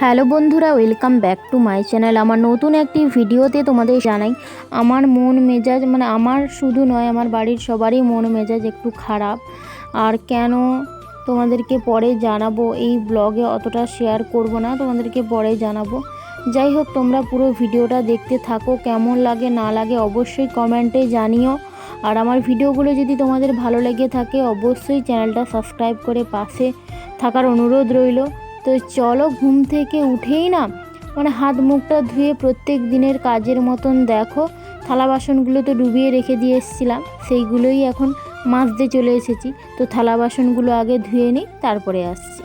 Hello বন্ধুরা, welcome back to my channel. আমার নতুন একটি ভিডিওতে তোমাদের জানাই আমার মন মেজাজ আমার শুধু নয়, আমার বাড়ির সবারই মন মেজাজ একটু খারাপ। আর কেন তোমাদেরকে পরে জানাবো, এই ব্লগে অতটা শেয়ার করব না, তোমাদেরকে পরে জানাবো। যাই হোক, তোমরা পুরো ভিডিওটা দেখতে থাকো, কেমন লাগে না লাগে অবশ্যই কমেন্টে জানিও। আর আমার ভিডিওগুলো যদি তোমাদের ভালো লেগে থাকে অবশ্যই চ্যানেলটা সাবস্ক্রাইব করে পাশে থাকার অনুরোধ রইল। তো চলো, ঘুম থেকে উঠেই না হাত মুখটা ধুয়ে প্রত্যেক দিনের কাজের মতন দেখো থালা বাসনগুলো তো ডুবিয়ে রেখে দিয়ে এসেছিলাম, সেইগুলোই এখন মাজতে চলে এসেছি। তো থালা বাসনগুলো আগে ধুয়ে নিই, তারপরে আসছি।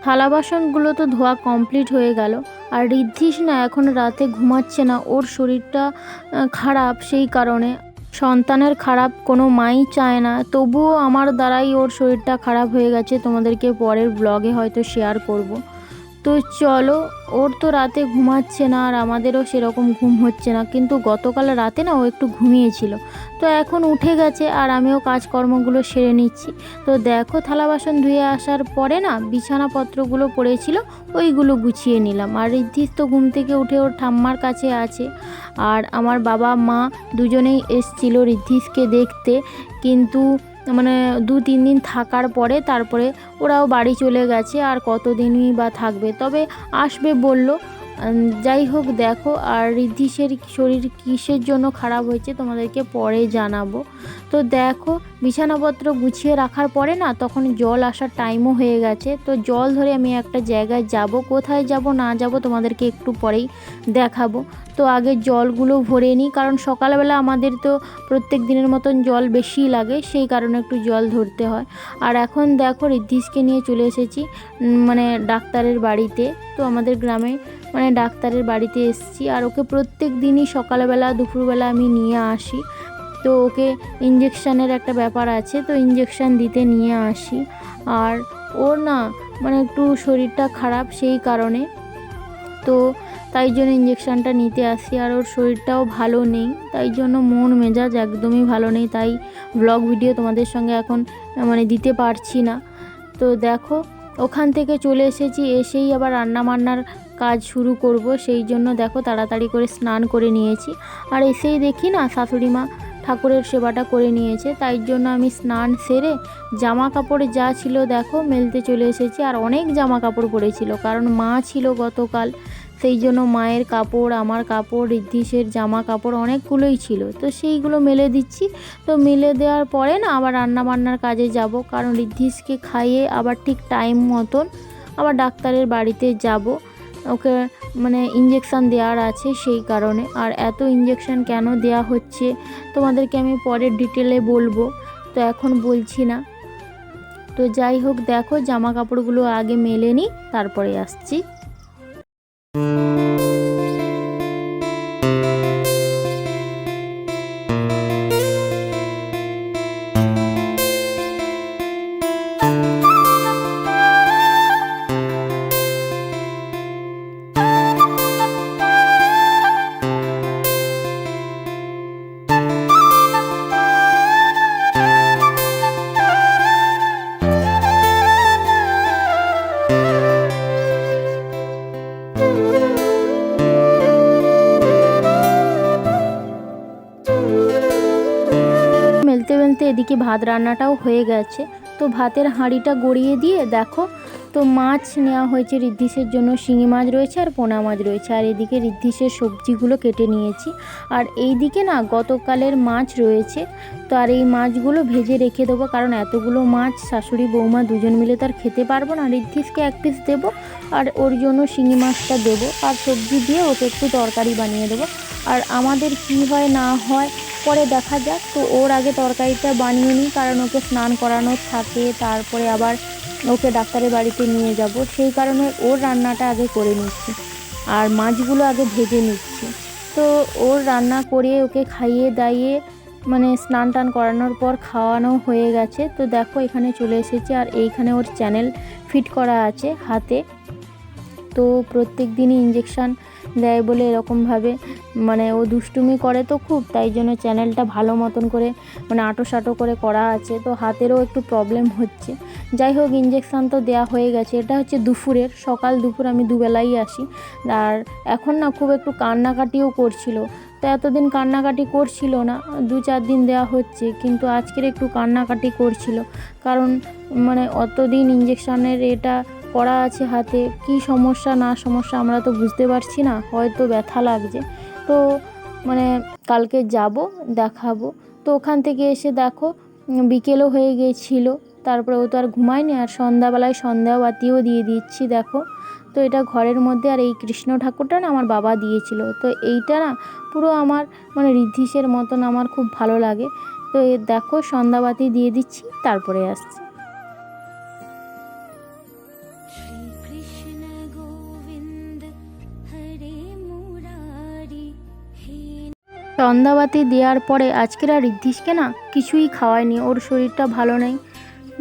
থালা বাসনগুলো তো ধোয়া কমপ্লিট হয়ে গেল। আর ঋদ্ধিস না এখন রাতে ঘুমাচ্ছে না, ওর শরীরটা খারাপ, সেই কারণে। সন্তানের খারাপ কোনো মাই চায় না, তবুও আমার দ্বারাই ওর শরীরটা খারাপ হয়ে গেছে, তোমাদেরকে পরের ব্লগে হয়তো শেয়ার করব। তো চলো, ওর তো রাতে ঘুমাচ্ছে না আর আমাদেরও সেরকম ঘুম হচ্ছে না, কিন্তু গতকাল রাতে না ও একটু ঘুমিয়েছিল। তো এখন উঠে গেছে আর আমিও কাজকর্মগুলো সেরে নিচ্ছি। তো দেখো, থালা বাসন ধুয়ে আসার পরে না বিছানাপত্রগুলো পড়েছিল, ওইগুলো গুছিয়ে নিলাম। আর ঋদ্ধিস তো ঘুম থেকে উঠে ওর ঠাম্মার কাছে আছে। আর আমার বাবা মা দুজনেই এসছিল ঋদ্ধিসকে দেখতে, কিন্তু 2-3 দিন থাকার পরে তারপরে ওরাও বাড়ি চলে গেছে। আর কতদিনই বা থাকবে, তবে আসবে বলল। যাই হোক, দেখো, আর ঋদ্ধিসের শরীর কিসের জন্য খারাপ হয়েছে তোমাদেরকে পরে জানাবো। তো দেখো, বিছানাপত্র গুছিয়ে রাখার পরে না তখন জল আসার টাইমও হয়ে গেছে। তো জল ধরে আমি একটা জায়গায় যাব, কোথায় যাব না যাব তোমাদেরকে একটু পরেই দেখাবো। তো আগে জলগুলো ভরে নিই, কারণ সকালবেলা আমাদের তো প্রত্যেক দিনের মতন জল বেশি লাগে, সেই কারণে একটু জল ধরতে হয়। আর এখন দেখো, ঋদ্ধিসকে নিয়ে চলে এসেছি ডাক্তারের বাড়িতে। তো আমাদের গ্রামে ডাক্তারের বাড়িতে এসেছি। আর ওকে প্রত্যেক দিনই সকালবেলা দুপুরবেলা আমি নিয়ে আসি। তো ওকে ইঞ্জেকশানের একটা ব্যাপার আছে, তো ইঞ্জেকশান দিতে নিয়ে আসি। আর ওর না একটু শরীরটা খারাপ, সেই কারণে তো তাই জন্য ইঞ্জেকশানটা নিতে আসি। আর ওর শরীরটাও ভালো নেই, তাই জন্য মন মেজাজ একদমই ভালো নেই, তাই ব্লগ ভিডিও তোমাদের সঙ্গে এখন দিতে পারছি না। তো দেখো, ওখান থেকে চলে এসেছি, এসেই আবার রান্নাবান্নার কাজ শুরু করব, সেই জন্য দেখো তাড়াতাড়ি করে স্নান করে নিয়েছি। আর এসেই দেখি না শাশুড়ি মা ঠাকুরের সেবাটা করে নিয়েছে, তাই জন্য আমি স্নান সেরে জামা কাপড় যা ছিল দেখো মেলতে চলে এসেছি। আর অনেক জামা কাপড় পরেছিল, কারণ মা ছিল গতকাল, সেই জন্য মায়ের কাপড়, আমার কাপড়, ঋদ্ধিসের জামা কাপড় অনেকগুলোই ছিল, তো সেইগুলো মেলে দিচ্ছি। তো মেলে দেওয়ার পরে না আবার রান্নাবান্নার কাজে যাব, কারণ ঋদ্ধিসকে খাইয়ে আবার ঠিক টাইম মতন আবার ডাক্তারের বাড়িতে যাব। ওকে ইঞ্জেকশান দেওয়ার আছে, সেই কারণে। আর এত ইঞ্জেকশান কেন দেওয়া হচ্ছে তোমাদেরকে আমি পরের ডিটেলে বলবো, তো এখন বলছি না। তো যাই হোক, দেখো জামা কাপড়গুলো আগে মেলে নিই, তারপরে আসছি। মেলতে মেলতে এদিকে ভাত রান্নাটাও হয়ে গেছে। তো তো ভাতের হাঁড়িটা গড়িয়ে দিয়ে দেখো তো মাছ নেওয়া হয়েছে ঋদ্ধিসের জন্য, শিঙি মাছ রয়েছে আর পোনা মাছ রয়েছে। আর এদিকে ঋদ্ধিসের সবজিগুলো কেটে নিয়েছি। আর এই দিকে না গতকালের মাছ রয়েছে, তো আর এই মাছগুলো ভেজে রেখে দেবো, কারণ এতগুলো মাছ শাশুড়ি বৌমা দুজন মিলে তো আর খেতে পারবো না। ঋদ্ধিসকে এক পিস দেবো আর ওর জন্য শিঙি মাছটা দেবো, আর সবজি দিয়ে ওকে একটু তরকারি বানিয়ে দেবো। আর আমাদের কি হয় না হয় পরে দেখা যাক। তো ওর আগে তরকারিটা বানিয়ে নিই, কারণ ওকে স্নান করানোর থাকে, তারপরে আবার ওকে ডাক্তারের বাড়িতে নিয়ে যাব, সেই কারণে ওর রান্নাটা আগে করে নিচ্ছি আর মাছগুলো আগে ভেজে নিচ্ছি। তো ওর রান্না করে ওকে খাইয়ে দাইয়ে মানে স্নান টান করানোর পর খাওয়ানো হয়ে গেছে। তো দেখো এখানে চলে এসেছে, আর এইখানে ওর চ্যানেল ফিট করা আছে হাতে। তো প্রত্যেক দিনই ইঞ্জেকশান দেয় বলে এরকমভাবে মানে ও দুষ্টুমি করে তো খুব, তাই জন্য চ্যানেলটা ভালো মতন করে মানে আঁটো সাঁটো করে করা আছে। তো হাতেরও একটু প্রবলেম হচ্ছে। যাই হোক, ইঞ্জেকশান তো দেওয়া হয়ে গেছে। এটা হচ্ছে দুপুরের, সকাল দুপুর আমি দুবেলাই আসি। আর এখন না খুব একটু কান্নাকাটিও করছিল। তো এতদিন কান্নাকাটি করছিল না, 2-4 দিন দেওয়া হচ্ছে, কিন্তু আজকের একটু কান্নাকাটি করছিল, কারণ মানে অতদিন ইঞ্জেকশানের এটা করা আছে হাতে, কি সমস্যা না সমস্যা আমরা তো বুঝতে পারছি না, হয়তো ব্যথা লাগছে। তো মানে কালকে যাব দেখাবো। তো ওখান থেকে এসে দেখো বিকেলও হয়ে গিয়েছিল, তারপরে ও তো আর ঘুমায়নি, আর সন্ধ্যাবেলায় সন্ধ্যা বাতিও দিয়ে দিচ্ছি দেখো। তো এটা ঘরের মধ্যে, আর এই কৃষ্ণ ঠাকুরটা না আমার বাবা দিয়েছিল। তো এইটা না পুরো আমার মানে ঋদ্ধিসের মতন আমার খুব ভালো লাগে। তো দেখো সন্ধ্যাবাতি দিয়ে দিচ্ছি, তারপরে আসছি। সন্ধ্যাবাতি দেওয়ার পরে আজকের আর ঋদ্ধিসকে না কিছুই খাওয়ায়নি, ওর শরীরটা ভালো নেই,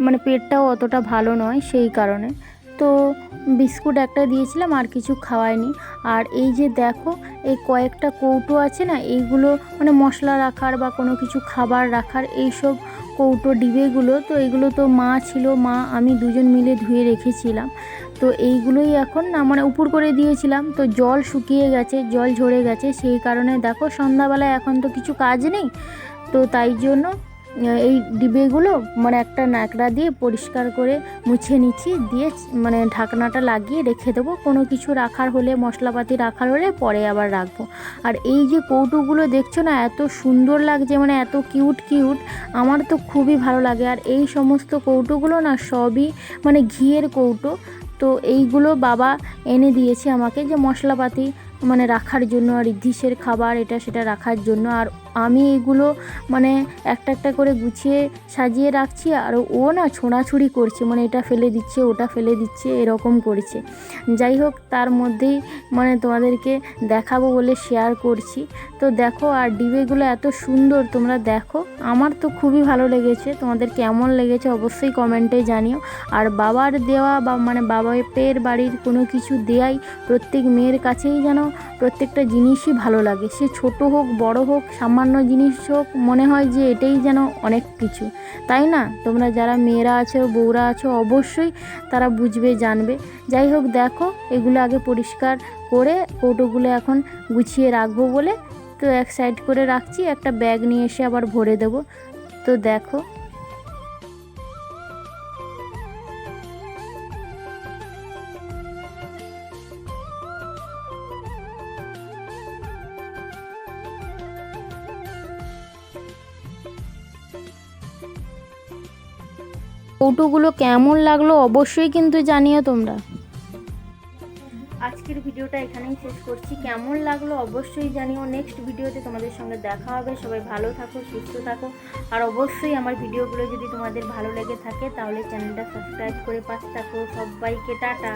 মানে পেটটাও অতটা ভালো নয়, সেই কারণে। তো বিস্কুট একটা দিয়েছিলাম, আর কিছু খাওয়ায়নি। আর এই যে দেখো এই কয়েকটা কৌটো আছে না, এইগুলো মানে মশলা রাখার বা কোনো কিছু খাবার রাখার এইসব কৌটো ডিবেগুলো, তো এইগুলো তো মা ছিল, মা আমি দুজন মিলে ধুয়ে রেখেছিলাম। তো এইগুলোই এখন না মানে উপর করে দিয়েছিলাম, তো জল শুকিয়ে গেছে, জল ঝরে গেছে, সেই কারণে দেখো সন্ধ্যাবেলায় এখন তো কিছু কাজ নেই, তো তাই জন্য এই ডিবেগুলো মানে একটা ন্যাকড়া দিয়ে পরিষ্কার করে মুছে নিচ্ছি, দিয়ে মানে ঢাকনাটা লাগিয়ে রেখে দেবো। কোনো কিছু রাখার হলে, মশলাপাতি রাখার হলে পরে আবার রাখবো। আর এই যে কৌটোগুলো দেখছো না, এত সুন্দর লাগছে, মানে এত কিউট কিউট, আমার তো খুবই ভালো লাগে। আর এই সমস্ত কৌটোগুলো না সবই মানে ঘিয়ের কৌটো। তো এইগুলো বাবা এনে দিয়েছে আমাকে, যে মশলাপাতি মানে রাখার জন্য, আর ঋদ্ধিসের খাবার এটা সেটা রাখার জন্য। আর আমি এগুলো মানে একটা একটা করে গুছিয়ে সাজিয়ে রাখছি, আর ও না ছোঁড়াছুড়ি করছে, মানে এটা ফেলে দিচ্ছে ওটা ফেলে দিচ্ছে, এরকম করছে। যাই হোক, তার মধ্যেই মানে তোমাদেরকে দেখাবো বলে শেয়ার করছি। তো দেখো, আর ডিবেগুলো এত সুন্দর, তোমরা দেখো, আমার তো খুবই ভালো লেগেছে। তোমাদের কেমন লেগেছে অবশ্যই কমেন্টে জানিও। আর বাবার দেওয়া বা মানে বাবাপের বাড়ির কোনো কিছু দেয়াই প্রত্যেক মেয়ের কাছেই যেন প্রত্যেকটা জিনিসই ভালো লাগে, সে ছোট হোক বড় হোক, সামান্য জিনিস হোক, মনে হয় যে এটাই যেন অনেক কিছু, তাই না? তোমরা যারা মেয়েরা আছো, বউরা আছো, অবশ্যই তারা বুঝবে, জানবে। যাই হোক, দেখো এগুলো আগে পরিষ্কার করে কৌটোগুলো এখন গুছিয়ে রাখবো বলে তো এক সাইড করে রাখছি, একটা ব্যাগ নিয়ে এসে আবার ভরে দেবো। তো দেখো কৌটোগুলো কেমন লাগলো অবশ্যই কিন্তু জানিও তোমরা। আজকের ভিডিওটা এখানেই শেষ করছি, কেমন লাগলো অবশ্যই জানিও। নেক্সট ভিডিওতে তোমাদের সঙ্গে দেখা হবে। সবাই ভালো থাকো, সুস্থ থাকো, আর অবশ্যই আমার ভিডিওগুলো যদি তোমাদের ভালো লেগে থাকে তাহলে চ্যানেলটা সাবস্ক্রাইব করে পাশে থাকো। সবাইকে টাটা।